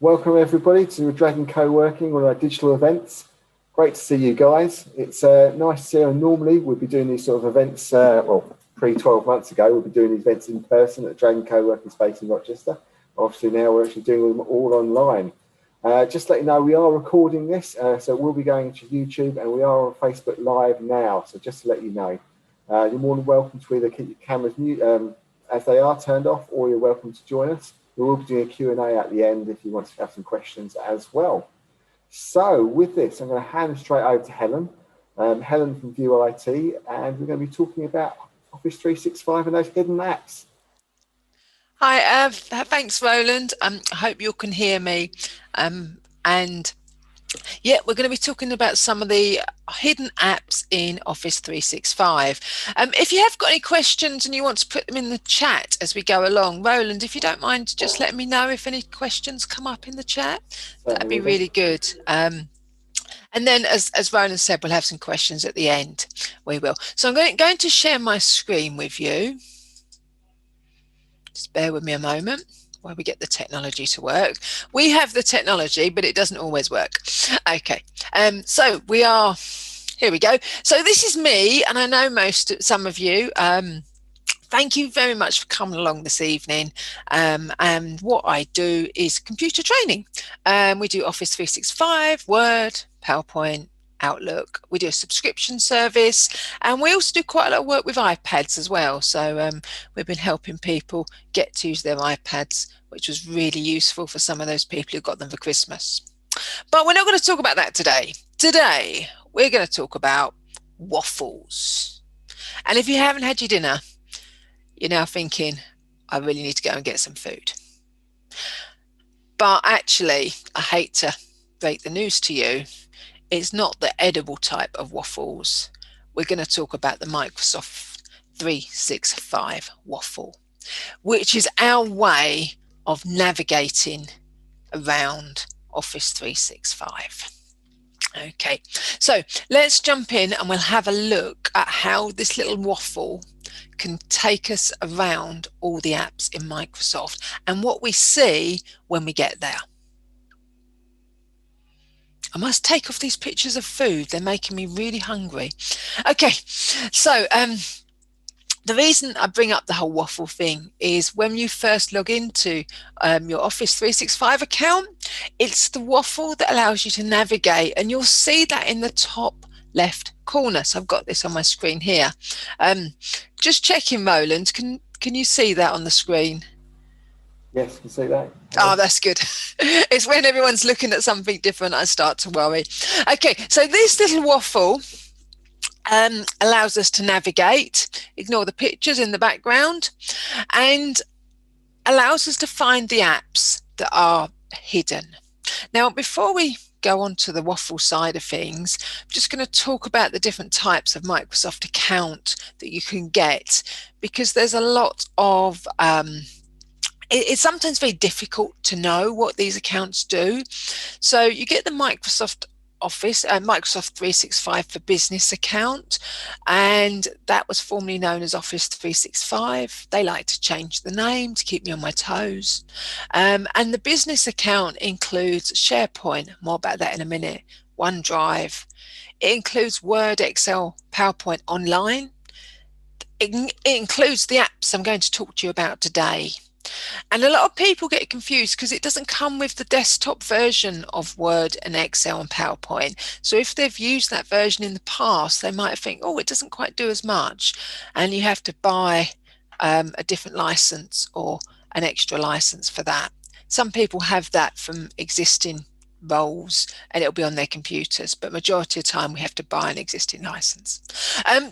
Welcome everybody to Dragon Co-working, one of our digital events. Great to see you guys. It's nice to see you. Normally we'd be doing these sort of events, well, 12 months ago, we'd be doing these events in person at Dragon Co-working space in Rochester. Obviously now we're actually doing them all online. Just to let you know, we are recording this, so we'll be going to YouTube and we are on Facebook Live now. So just to let you know, you're more than welcome to either keep your cameras mute as they are turned off, or you're welcome to join us. We will be doing a Q&A at the end if you want to have some questions as well. So with this, I'm going to hand straight over to Helen. Helen from View IT, and we're going to be talking about Office 365 and those hidden apps. Hi, thanks Roland. I hope you can hear me. And yeah, we're going to be talking about some of the hidden apps in Office 365. If you have got any questions and you want to put them in the chat as we go along, Roland, if you don't mind, just let me know if any questions come up in the chat. That'd be really good. And then, as Roland said, we'll have some questions at the end. We will. So I'm going to share my screen with you. Just bear with me a moment while we get the technology to work. We have the technology, but it doesn't always work. Okay, so here we go. So this is me, and I know some of you. Thank you very much for coming along this evening. And what I do is computer training. We do Office 365, Word, PowerPoint, Outlook. We do a subscription service, and we also do quite a lot of work with iPads as well. So we've been helping people get to use their iPads, which was really useful for some of those people who got them for Christmas. But we're not going to talk about that today. Today, we're going to talk about waffles. And if you haven't had your dinner, you're now thinking, I really need to go and get some food. But actually, I hate to break the news to you, it's not the edible type of waffles. We're going to talk about the Microsoft 365 waffle, which is our way of navigating around Office 365. Okay, so let's jump in and we'll have a look at how this little waffle can take us around all the apps in Microsoft and what we see when we get there. I must take off these pictures of food. They're making me really hungry. Okay, so the reason I bring up the whole waffle thing is when you first log into your Office 365 account, it's the waffle that allows you to navigate, and you'll see that in the top left corner. So I've got this on my screen here. Just checking, Roland, can you see that on the screen? Yes, you can see that. Oh, that's good. It's when everyone's looking at something different I start to worry. Okay, so this little waffle allows us to navigate, ignore the pictures in the background, and allows us to find the apps that are hidden. Now, before we go on to the waffle side of things, I'm just going to talk about the different types of Microsoft account that you can get, because there's a lot of it's sometimes very difficult to know what these accounts do. So you get the Microsoft Office, Microsoft 365 for Business account, and that was formerly known as Office 365. They like to change the name to keep me on my toes. And the Business account includes SharePoint, more about that in a minute, OneDrive. It includes Word, Excel, PowerPoint Online. It includes the apps I'm going to talk to you about today. And a lot of people get confused because it doesn't come with the desktop version of Word and Excel and PowerPoint. So if they've used that version in the past, they might think, oh, it doesn't quite do as much. And you have to buy a different license or an extra license for that. Some people have that from existing roles and it'll be on their computers, but majority of the time we have to buy an existing license.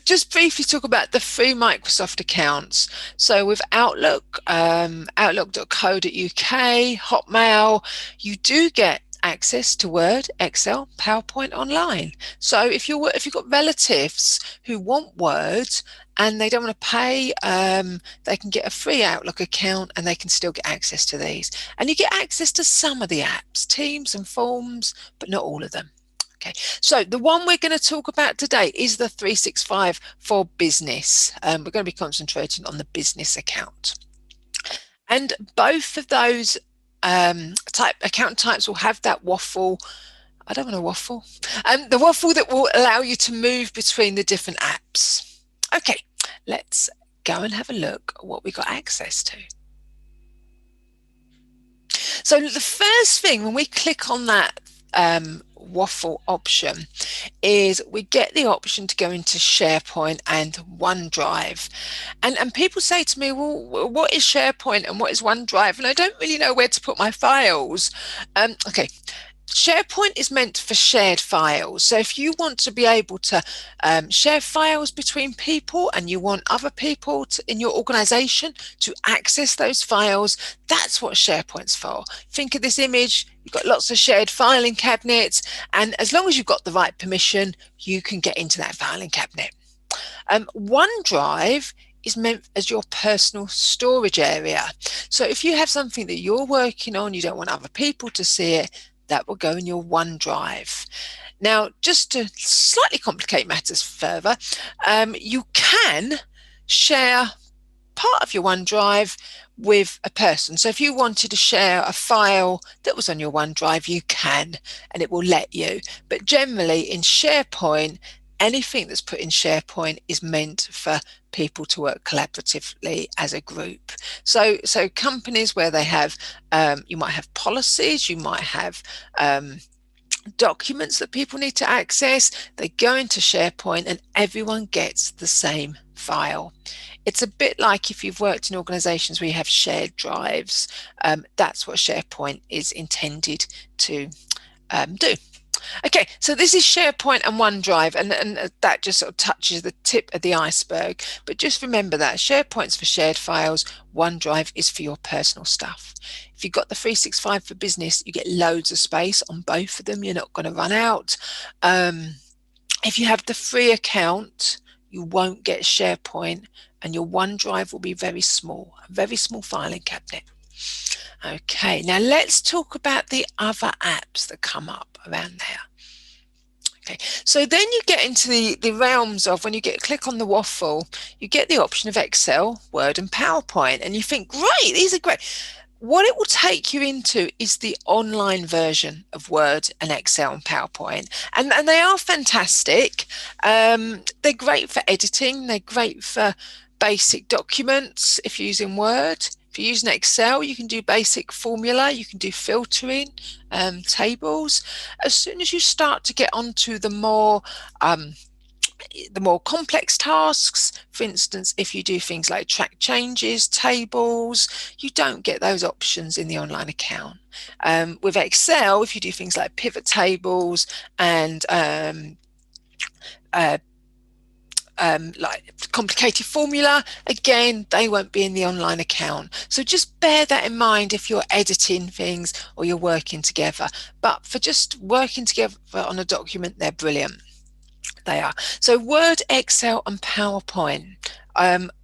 Just briefly talk about the free Microsoft accounts. So with Outlook, outlook.co.uk, Hotmail, you do get access to Word, Excel, PowerPoint Online. So if you've got relatives who want Word and they don't want to pay, they can get a free Outlook account and they can still get access to these. And you get access to some of the apps, Teams and Forms, but not all of them. Okay, so the one we're going to talk about today is the 365 for Business. We're going to be concentrating on the Business account. And both of those account types will have that waffle. I don't want to waffle. The waffle that will allow you to move between the different apps. Okay, let's go and have a look at what we got access to. So the first thing when we click on that waffle option is we get the option to go into SharePoint and OneDrive. And people say to me, well, what is SharePoint and what is OneDrive? And I don't really know where to put my files. Okay. SharePoint is meant for shared files. So if you want to be able to share files between people and you want other people in your organization to access those files, that's what SharePoint's for. Think of this image, you've got lots of shared filing cabinets, and as long as you've got the right permission, you can get into that filing cabinet. OneDrive is meant as your personal storage area. So if you have something that you're working on, you don't want other people to see it, that will go in your OneDrive. Now, just to slightly complicate matters further, you can share part of your OneDrive with a person. So if you wanted to share a file that was on your OneDrive, you can, and it will let you. But generally in SharePoint, anything that's put in SharePoint is meant for people to work collaboratively as a group. So companies where they have, you might have policies, you might have documents that people need to access, they go into SharePoint and everyone gets the same file. It's a bit like if you've worked in organizations where you have shared drives, that's what SharePoint is intended to do. Okay, so this is SharePoint and OneDrive, and that just sort of touches the tip of the iceberg. But just remember that SharePoint's for shared files, OneDrive is for your personal stuff. If you've got the 365 for business, you get loads of space on both of them. You're not going to run out. If you have the free account, you won't get SharePoint, and your OneDrive will be very small, a very small filing cabinet. Okay, now let's talk about the other apps that come up around there. Okay, so then you get into the realms of when you click on the waffle, you get the option of Excel, Word and PowerPoint, and you think, great, these are great. What it will take you into is the online version of Word and Excel and PowerPoint, and they are fantastic. They're great for editing, they're great for basic documents if you're using Word. If you're using Excel, you can do basic formula, you can do filtering, tables. As soon as you start to get onto the more complex tasks, for instance, if you do things like track changes, tables, you don't get those options in the online account. With Excel, if you do things like pivot tables and like complicated formula, again, they won't be in the online account. So just bear that in mind if you're editing things or you're working together. But for just working together on a document, they're brilliant. They are. So Word, Excel and PowerPoint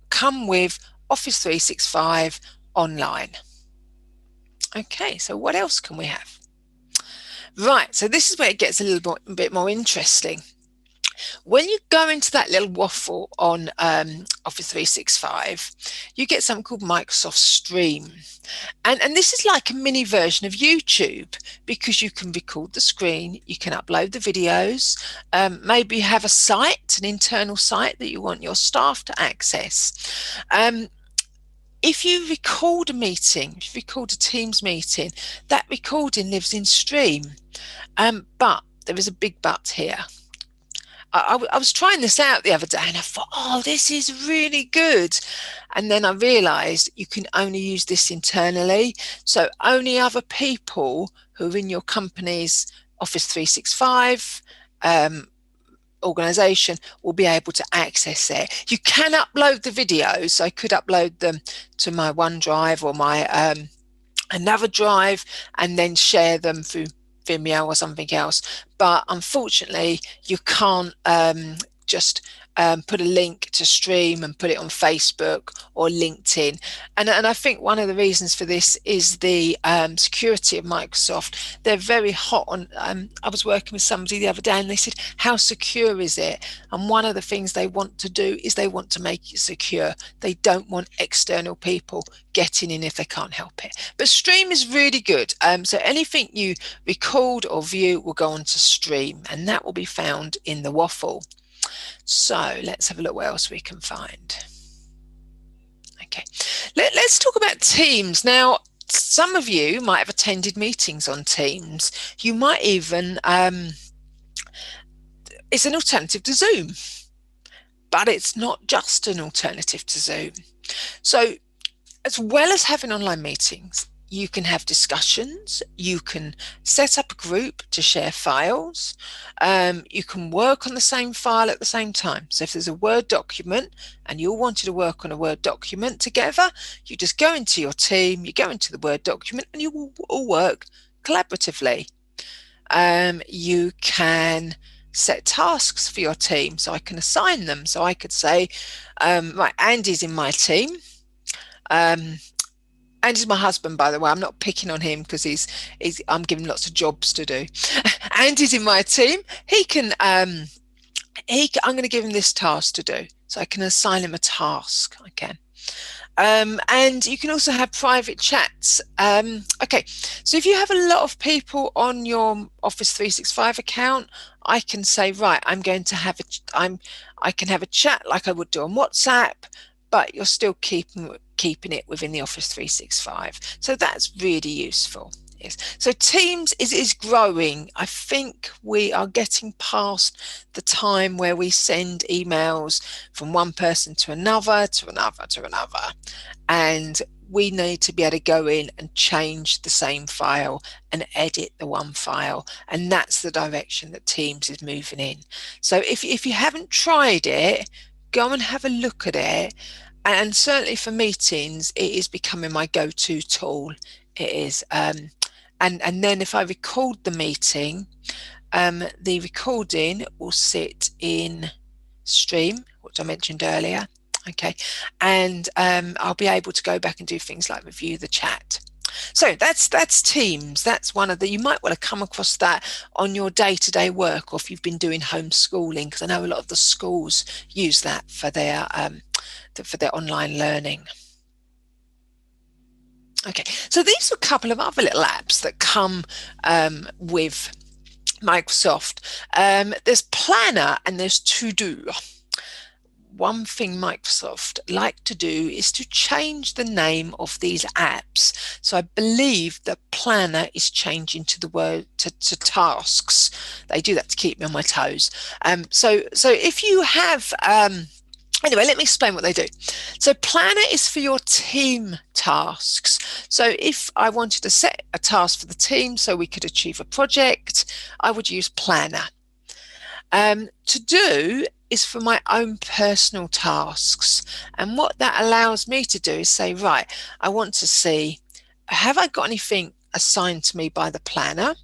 come with Office 365 online. Okay, so what else can we have? Right, so this is where it gets a little bit more interesting. When you go into that little waffle on Office 365, you get something called Microsoft Stream. And this is like a mini version of YouTube because you can record the screen, you can upload the videos, maybe you have a site, an internal site that you want your staff to access. If you record a meeting, if you record a Teams meeting, that recording lives in Stream. But there is a big but here. I was trying this out the other day and I thought, oh, this is really good. And then I realized you can only use this internally. So only other people who are in your company's Office 365 organization will be able to access it. You can upload the videos. So I could upload them to my OneDrive or my another drive and then share them through Vimeo or something else, but unfortunately you can't just put a link to stream and put it on Facebook or LinkedIn. And I think one of the reasons for this is the security of Microsoft. They're very hot on, I was working with somebody the other day and they said, how secure is it? And one of the things they want to do is they want to make it secure. They don't want external people getting in if they can't help it. But stream is really good. So anything you record or view will go on to stream, and that will be found in the Waffle. So let's have a look what else we can find. Okay, let's talk about Teams. Now, some of you might have attended meetings on Teams. You might even, it's an alternative to Zoom, but it's not just an alternative to Zoom. So as well as having online meetings, you can have discussions, you can set up a group to share files, you can work on the same file at the same time. So if there's a Word document and you all wanted to work on a Word document together, you just go into your team, you go into the Word document and you will all work collaboratively. You can set tasks for your team, so I can assign them. So I could say, right, Andy's in my team. Andy's my husband, by the way. I'm not picking on him because I'm giving lots of jobs to do. Andy's in my team. I'm going to give him this task to do. So I can assign him a task. I can. And you can also have private chats. Okay, so if you have a lot of people on your Office 365 account, I can say, right, I'm going to have I can have a chat like I would do on WhatsApp, but you're still keeping it within the Office 365. So that's really useful. Yes. So Teams is growing. I think we are getting past the time where we send emails from one person to another, to another, to another. And we need to be able to go in and change the same file and edit the one file. And that's the direction that Teams is moving in. So if you haven't tried it, go and have a look at it. And certainly for meetings, it is becoming my go-to tool. It is. And then if I record the meeting, the recording will sit in Stream, which I mentioned earlier. Okay. And I'll be able to go back and do things like review the chat. So that's Teams. That's one of the, you might want to come across that on your day-to-day work, or if you've been doing homeschooling, because I know a lot of the schools use that for their online learning. Okay, so these are a couple of other little apps that come with Microsoft. There's Planner and there's ToDo. One thing Microsoft like to do is to change the name of these apps. So I believe that Planner is changing to the word to tasks. They do that to keep me on my toes. So if you have anyway, let me explain what they do. So Planner is for your team tasks. So if I wanted to set a task for the team so we could achieve a project, I would use Planner. ToDo is for my own personal tasks. And what that allows me to do is say, right, I want to see, have I got anything assigned to me by the planner?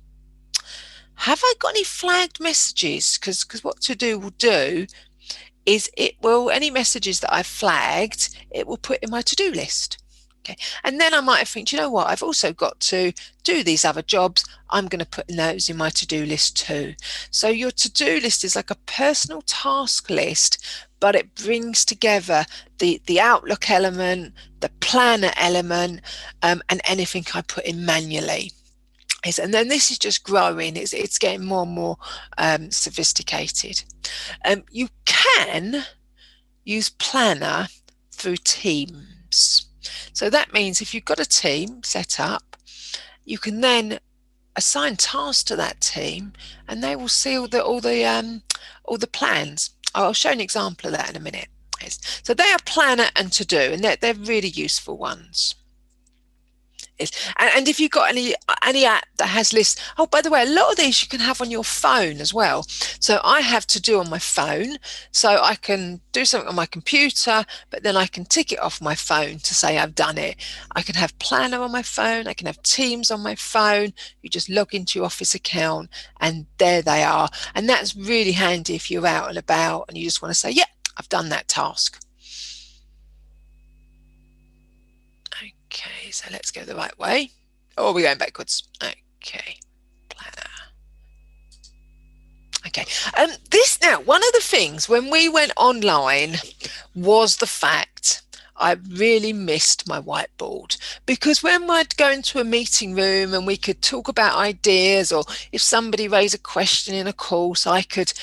Have I got any flagged messages? Because what ToDo will do is it will, any messages that I've flagged, it will put in my to-do list. Okay, and then I might think, you know what, I've also got to do these other jobs. I'm going to put those in my to-do list too. So your to-do list is like a personal task list, but it brings together the Outlook element, the planner element, and anything I put in manually. And then this is just growing. It's getting more and more sophisticated. You can use Planner through Teams. So that means if you've got a team set up, you can then assign tasks to that team, and they will see all the plans. I'll show an example of that in a minute. So they are Planner and ToDo, and they're really useful ones. And if you've got any app that has lists, oh, by the way, a lot of these you can have on your phone as well. So I have ToDo on my phone, so I can do something on my computer, but then I can tick it off my phone to say I've done it. I can have Planner on my phone, I can have Teams on my phone. You just log into your Office account and there they are. And that's really handy if you're out and about and you just want to say, yeah, I've done that task. Okay, so let's go the right way. Oh, we're going backwards. Okay, planner. Okay, this now, one of the things when we went online was the fact I really missed my whiteboard, because when I'd go into a meeting room and we could talk about ideas, or if somebody raised a question in a course, I could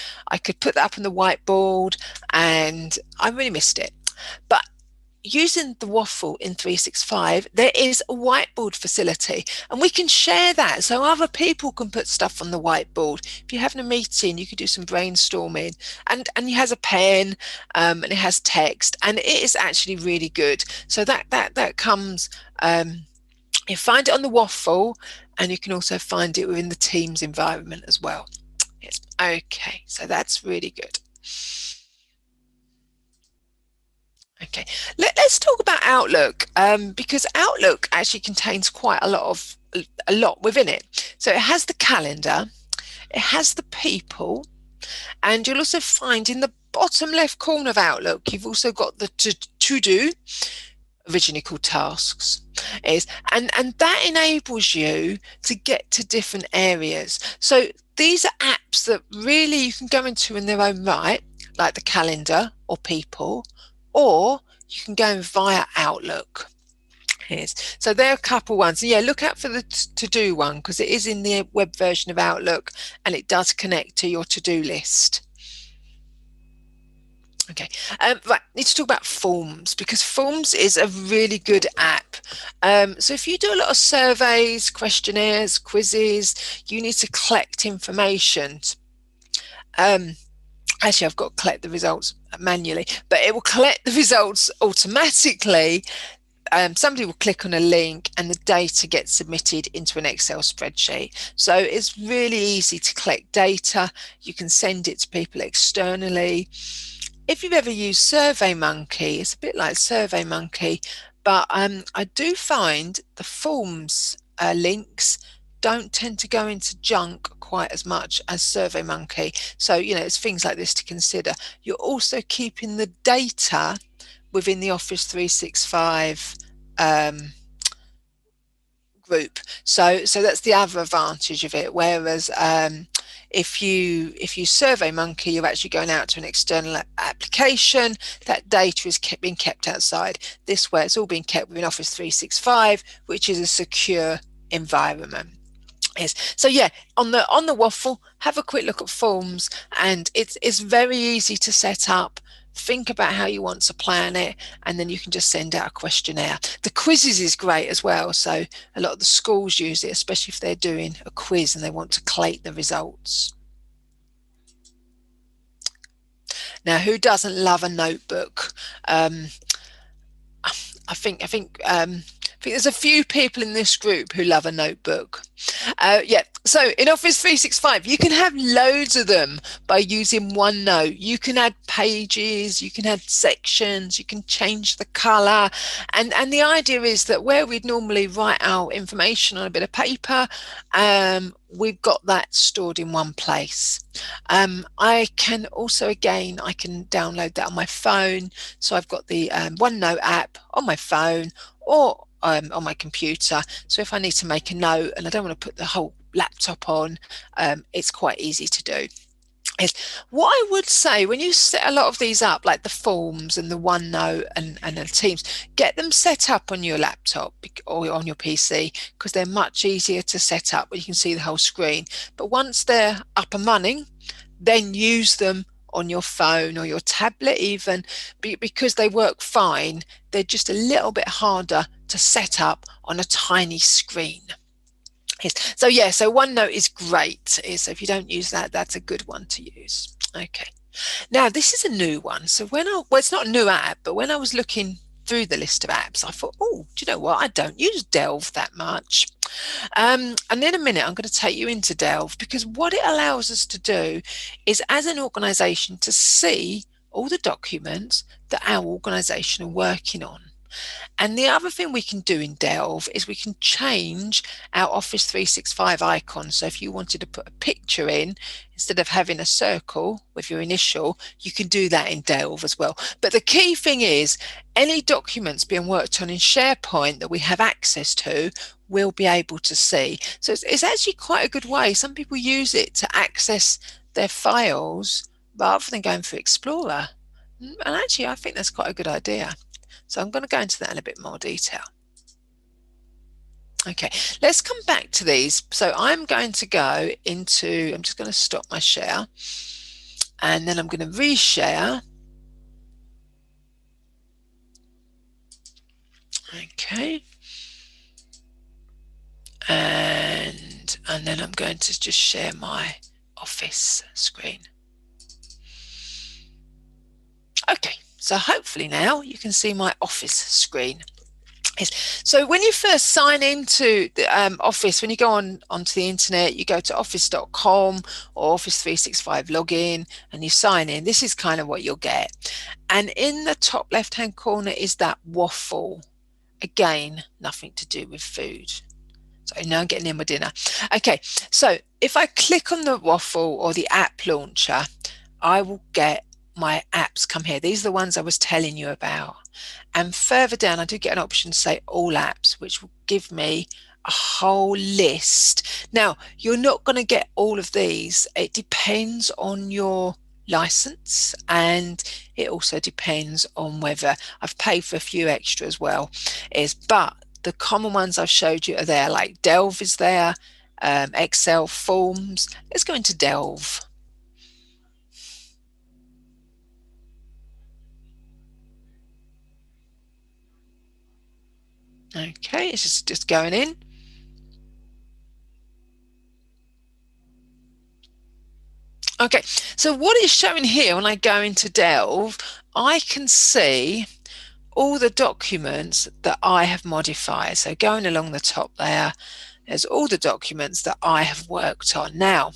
put that up on the whiteboard, and I really missed it. But using the Waffle in 365, there is a whiteboard facility, and we can share that so other people can put stuff on the whiteboard. If you're having a meeting, you could do some brainstorming, and it has a pen, and it has text, and it is actually really good. So that comes, you find it on the Waffle, and you can also find it within the Teams environment as well. Yes. Okay, so that's really good. Okay, let's talk about Outlook, because Outlook actually contains quite a lot within it. So it has the calendar, it has the people, and you'll also find in the bottom left corner of Outlook, you've also got the to-do, originally called tasks, and that enables you to get to different areas. So these are apps that really you can go into in their own right, like the calendar or people, or you can go via Outlook. So there are a couple ones. Yeah, look out for the to-do one, because it is in the web version of Outlook, and it does connect to your to-do list. Okay, right, need to talk about Forms, because Forms is a really good app. So if you do a lot of surveys, questionnaires, quizzes, you need to collect information. Actually, I've got to collect the results manually, but it will collect the results automatically. Somebody will click on a link and the data gets submitted into an Excel spreadsheet. So it's really easy to collect data. You can send it to people externally. If you've ever used SurveyMonkey, it's a bit like SurveyMonkey, but I do find the Forms links don't tend to go into junk quite as much as SurveyMonkey. So, it's things like this to consider. You're also keeping the data within the Office 365 group. So that's the other advantage of it. Whereas if you SurveyMonkey, you're actually going out to an external application. That data is being kept outside. This way, it's all being kept within Office 365, which is a secure environment. Yes. So yeah, on the Waffle, have a quick look at Forms, and it's very easy to set up. Think about how you want to plan it, and then you can just send out a questionnaire. The quizzes is great as well. So a lot of the schools use it, especially if they're doing a quiz and they want to collate the results. Now, who doesn't love a notebook? I think there's a few people in this group who love a notebook. Yeah, so in Office 365, you can have loads of them by using OneNote. You can add pages, you can add sections, you can change the color. And the idea is that where we'd normally write our information on a bit of paper, we've got that stored in one place. I can also, again, I can download that on my phone. So I've got the OneNote app on my phone, or on my computer. So if I need to make a note and I don't want to put the whole laptop on, it's quite easy to do. What I would say, when you set a lot of these up, like the Forms and the OneNote and the Teams, get them set up on your laptop or on your PC, because they're much easier to set up where you can see the whole screen. But once they're up and running, then use them on your phone or your tablet even, because they work fine. They're just a little bit harder to set up on a tiny screen. So yeah, so OneNote is great. So if you don't use that, that's a good one to use. Okay, now this is a new one. So well, it's not a new app, but when I was looking through the list of apps, I thought, oh, do you know what? I don't use Delve that much. And in a minute, I'm going to take you into Delve, because what it allows us to do is, as an organisation, to see all the documents that our organisation are working on. And the other thing we can do in Delve is we can change our Office 365 icon. So if you wanted to put a picture in, instead of having a circle with your initial, you can do that in Delve as well. But the key thing is any documents being worked on in SharePoint that we have access to, we'll be able to see. So it's actually quite a good way. Some people use it to access their files rather than going through Explorer. And actually, I think that's quite a good idea. So I'm going to go into that in a bit more detail. Okay, let's come back to these. So I'm going to go into, I'm just going to stop my share, and then I'm going to reshare. Okay. And then I'm going to just share my Office screen. Okay, so hopefully now you can see my Office screen. So when you first sign into the Office, when you go onto the internet, you go to office.com or Office 365 login and you sign in. This is kind of what you'll get. And in the top left-hand corner is that waffle. Again, nothing to do with food. So now I'm getting in my dinner. Okay, so if I click on the waffle or the app launcher, I will get my apps come here. These are the ones I was telling you about. And further down, I do get an option to say all apps, which will give me a whole list. Now, you're not going to get all of these. It depends on your license, and it also depends on whether I've paid for a few extra as well. But the common ones I've showed you are there, like Delve is there, Excel, Forms. Let's go into Delve. Okay, it's just going in. Okay, so what is showing here when I go into Delve, I can see all the documents that I have modified. So going along the top there's all the documents that I have worked on. Now,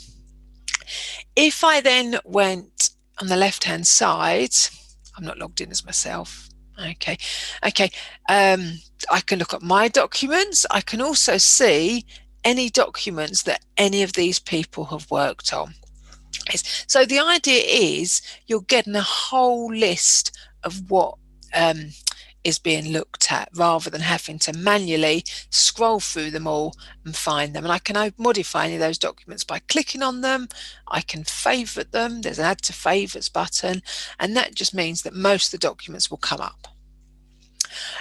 if I then went on the left-hand side, I'm not logged in as myself. Okay. I can look at my documents. I can also see any documents that any of these people have worked on. So the idea is you're getting a whole list of what is being looked at rather than having to manually scroll through them all and find them. And I can modify any of those documents by clicking on them. I can favorite them. There's an add to favorites button, and that just means that most of the documents will come up.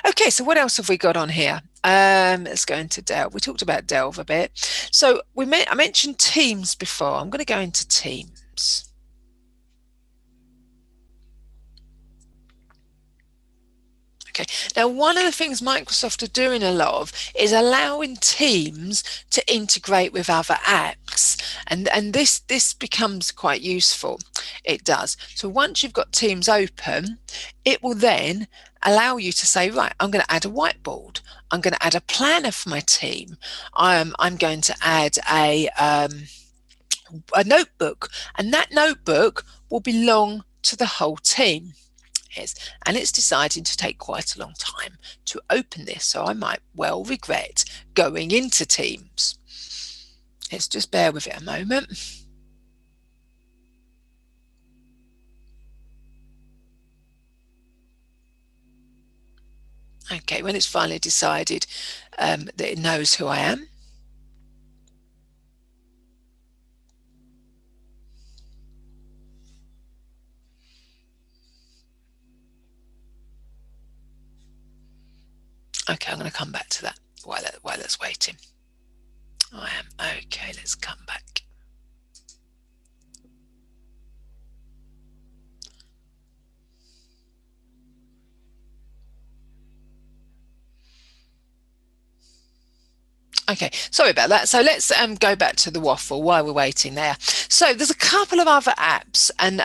Okay, so what else have we got on here? Let's go into Delve. We talked about Delve a bit. So I mentioned Teams before. I'm going to go into Teams. Okay, now one of the things Microsoft are doing a lot of is allowing Teams to integrate with other apps, and this becomes quite useful. It does. So once you've got Teams open, it will then allow you to say, right, I'm going to add a whiteboard. I'm going to add a planner for my team. I'm going to add a notebook, and that notebook will belong to the whole team. And it's deciding to take quite a long time to open this, so I might well regret going into Teams. Let's just bear with it a moment. Okay, when it's finally decided that it knows who I am. Okay, I'm going to come back to that while that's waiting. I am. Okay, let's come back. Okay, sorry about that. So let's go back to the waffle while we're waiting there. So there's a couple of other apps, and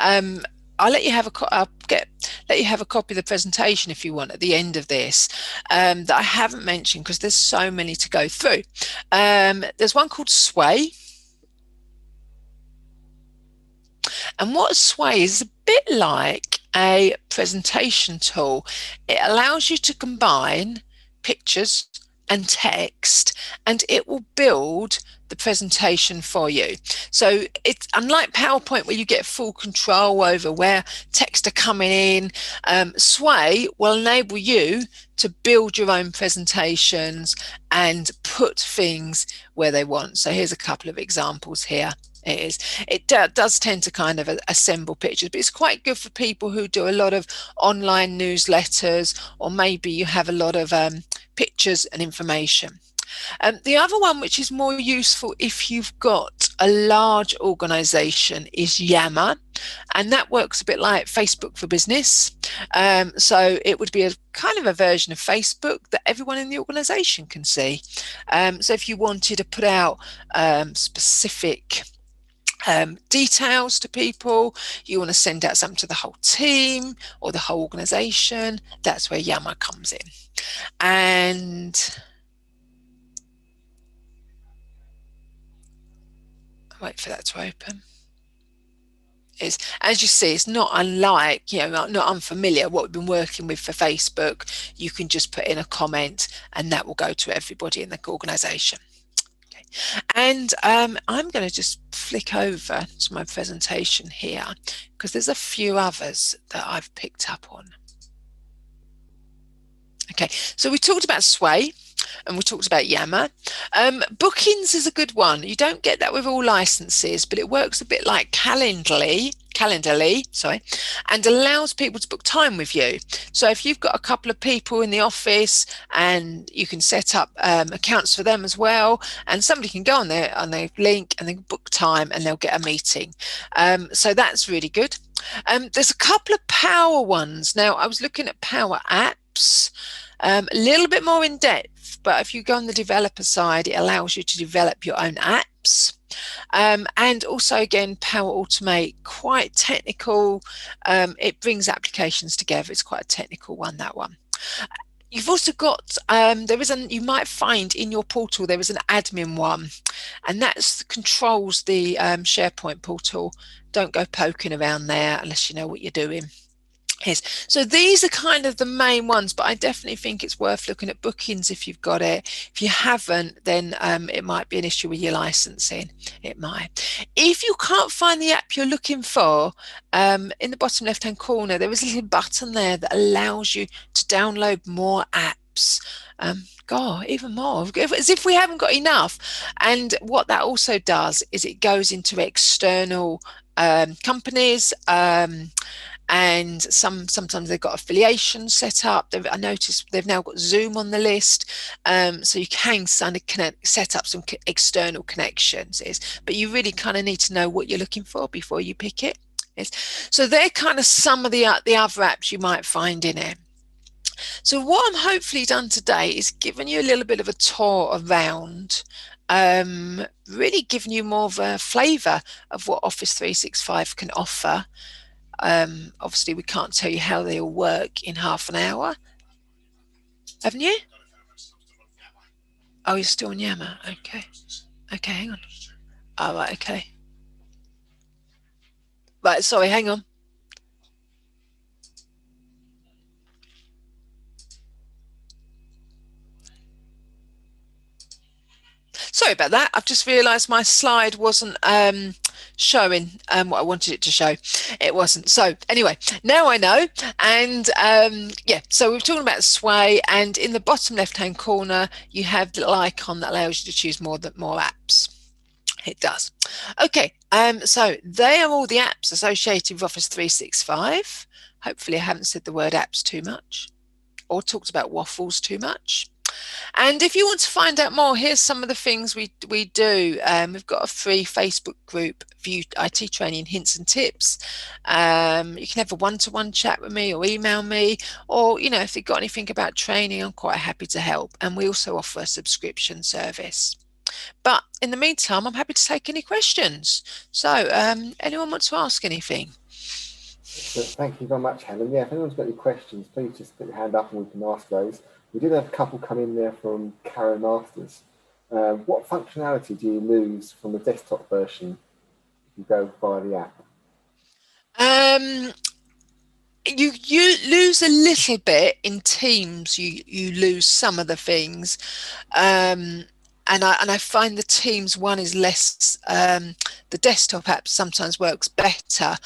I'll let you have a copy of the presentation if you want at the end of this that I haven't mentioned because there's so many to go through. There's one called Sway, and what Sway is a bit like a presentation tool. It allows you to combine pictures and text, and it will build the presentation for you. So it's unlike PowerPoint where you get full control over where text are coming in. Sway will enable you to build your own presentations and put things where they want. So here's a couple of examples here. It does tend to kind of assemble pictures, but it's quite good for people who do a lot of online newsletters, or maybe you have a lot of pictures and information. The other one, which is more useful if you've got a large organization, is Yammer, and that works a bit like Facebook for Business. So it would be a kind of a version of Facebook that everyone in the organization can see. So if you wanted to put out specific details to people, you want to send out something to the whole team or the whole organization, that's where Yammer comes in. And wait for that to open. As you see, it's not unlike, not unfamiliar what we've been working with for Facebook. You can just put in a comment and that will go to everybody in the organization. Okay. And I'm going to just flick over to my presentation here because there's a few others that I've picked up on. Okay, so we talked about Sway and we talked about Yammer. Bookings is a good one. You don't get that with all licenses, but it works a bit like Calendly, and allows people to book time with you. So if you've got a couple of people in the office and you can set up accounts for them as well, and somebody can go on their link and they can book time and they'll get a meeting. So that's really good. There's a couple of Power ones. Now, I was looking at Power Apps, a little bit more in depth, but if you go on the developer side, it allows you to develop your own apps. And also, again, Power Automate, quite technical. It brings applications together. It's quite a technical one, that one. You've also got, you might find in your portal, there is an admin one, and that controls the SharePoint portal. Don't go poking around there unless you know what you're doing. Yes. So these are kind of the main ones, but I definitely think it's worth looking at Bookings if you've got it. If you haven't, then it might be an issue with your licensing. It might. If you can't find the app you're looking for, in the bottom left-hand corner, there is a little button there that allows you to download more apps. God, even more, as if we haven't got enough. And what that also does is it goes into external companies, and sometimes they've got affiliations set up. I noticed they've now got Zoom on the list, so you can set up some external connections. But you really kind of need to know what you're looking for before you pick it. So they're kind of some of the other apps you might find in it. So what I'm hopefully done today is given you a little bit of a tour around, really giving you more of a flavour of what Office 365 can offer. Obviously, we can't tell you how they all work in half an hour. Haven't you? Oh, you're still on Yammer. Okay. Okay, hang on. Oh, right, okay. Right, sorry, hang on. Sorry about that. I've just realised my slide wasn't showing what I wanted it to show. It wasn't. So anyway, now I know. And yeah, so we're talking about Sway, and in the bottom left-hand corner, you have the little icon that allows you to choose more apps. It does. Okay, so they are all the apps associated with Office 365. Hopefully I haven't said the word apps too much or talked about waffles too much. And if you want to find out more, here's some of the things we do. We've got a free Facebook group, View IT Training Hints and Tips. You can have a one-to-one chat with me or email me, or, if you've got anything about training, I'm quite happy to help. And we also offer a subscription service. But in the meantime, I'm happy to take any questions. So anyone want to ask anything? Thank you very much, Helen. Yeah, if anyone's got any questions, please just put your hand up and we can ask those. We did have a couple come in there from Karen Masters. What functionality do you lose from the desktop version if you go via the app? you lose a little bit in Teams. You lose some of the things, and I find the Teams one is less. The desktop app sometimes works better,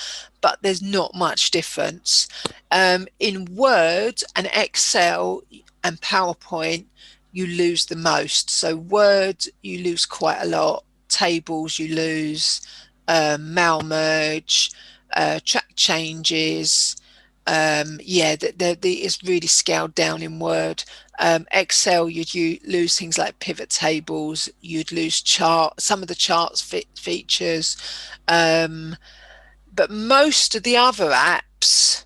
but there's not much difference. In Word and Excel and PowerPoint, you lose the most. So Word, you lose quite a lot. Tables, you lose. Mail merge, track changes. It's really scaled down in Word. Excel, you lose things like pivot tables. You'd lose some of the charts features. But most of the other apps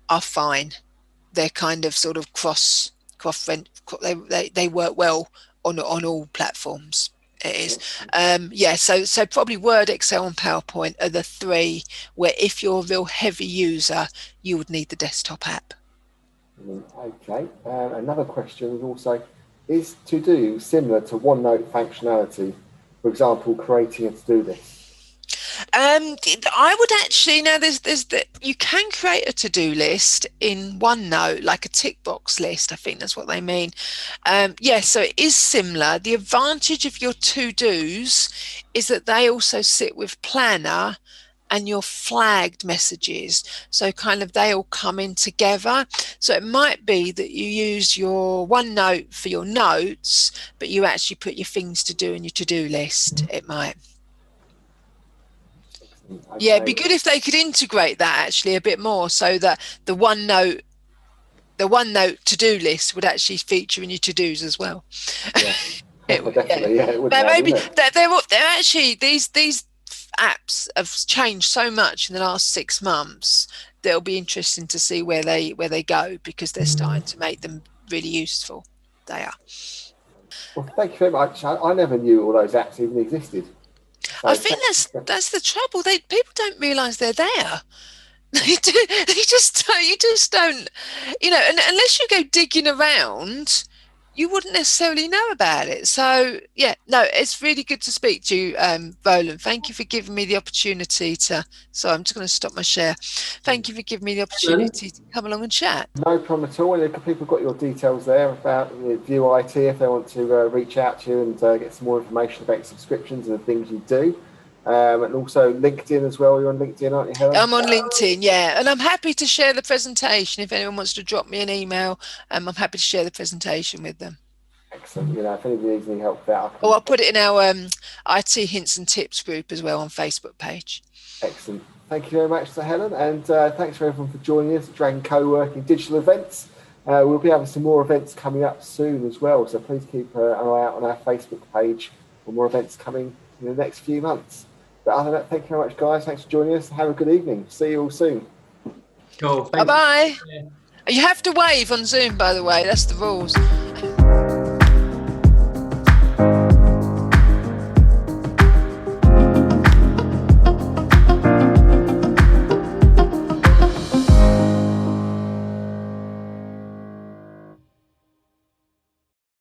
are fine. They're kind of sort of they work well on all platforms. It is. So probably Word, Excel and PowerPoint are the three where if you're a real heavy user, you would need the desktop app. Okay. Another question is also, is ToDo similar to OneNote functionality? For example, creating a to-do list. I would actually you can create a to-do list in OneNote, like a tick box list. I think that's what they mean. So it is similar. The advantage of your to-dos is that they also sit with Planner and your flagged messages. So kind of they all come in together. So it might be that you use your OneNote for your notes, but you actually put your things to do in your to-do list. It might. Okay. Yeah, it'd be good if they could integrate that actually a bit more, so that the OneNote to-do list would actually feature in your to-dos as well. Yeah, definitely. Yeah, it would. But maybe they're actually these apps have changed so much in the last 6 months that it'll be interesting to see where they go, because they're starting to make them really useful. They are. Well, thank you very much. I never knew all those apps even existed. So I think that's the trouble. People don't realise they're there. You just don't, and unless you go digging around, you wouldn't necessarily know about it. So it's really good to speak to you, Roland. Thank you for giving me the opportunity to. So I'm just going to stop my share. Thank you for giving me the opportunity to come along and chat. No problem at all. And if people got your details there about View IT, if they want to reach out to you and get some more information about subscriptions and the things you do. And also LinkedIn as well. You're on LinkedIn, aren't you, Helen? I'm on LinkedIn, yeah. And I'm happy to share the presentation. If anyone wants to drop me an email, I'm happy to share the presentation with them. Excellent. If anybody needs any help with that. I'll put it in our IT hints and tips group as well on Facebook page. Excellent. Thank you very much to Helen. And thanks for everyone for joining us at Dragon Co-working digital events. We'll be having some more events coming up soon as well. So please keep an eye out on our Facebook page for more events coming in the next few months. But other than that, thank you very much, guys. Thanks for joining us. Have a good evening. See you all soon. Cool. Bye-bye. You have to wave on Zoom, by the way. That's the rules.